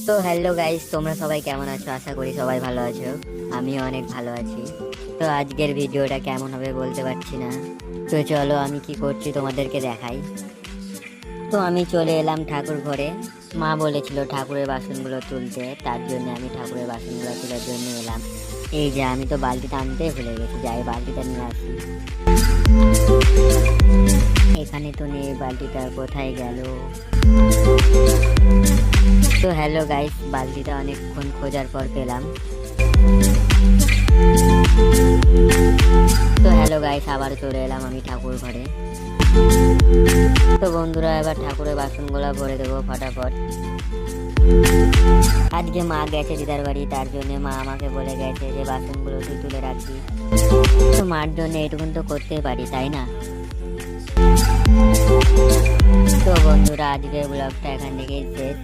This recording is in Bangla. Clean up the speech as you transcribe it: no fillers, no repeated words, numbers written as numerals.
তো হ্যালো গাইস, তোমরা সবাই কেমন আছো? আশা করি সবাই ভালো আছো। আমিও অনেক ভালো আছি। তো আজকের ভিডিওটা কেমন হবে বলতে পারছি না। তো চলো আমি কি করছি তোমাদেরকে দেখাই। তো আমি চলে এলাম ঠাকুর ঘরে। মা বলেছিল ঠাকুরের বাসনগুলো তুলতে, তার জন্য আমি ঠাকুরের বাসনগুলো তোলার জন্য এলাম। এই যে আমি তো বালতিটা আনতে ভুলে গেছি, যাই বালতিটা নিয়ে আসি। এখানে তো নেই, বালতিটা কোথায় গেল? তো হ্যালো গাইস, বালতিটা অনেকক্ষণ খোঁজার পর পেলাম। তো হ্যালো গাইস, আবার চলে এলাম আমি ঠাকুর ঘরে। তো বন্ধুরা, এবার ঠাকুরের বাসনগুলো ভরে দেবো ফটাফট। আজকে মা গেছে দিদার বাড়ি, তার জন্য মা আমাকে বলে গেছে যে বাসনগুলো তুই তুলে রাখবি। তো মার জন্য এটুকুন তো করতেই পারি, তাই না? তো বন্ধুরা, আজকের ব্লগটা এখান থেকেই শেষ।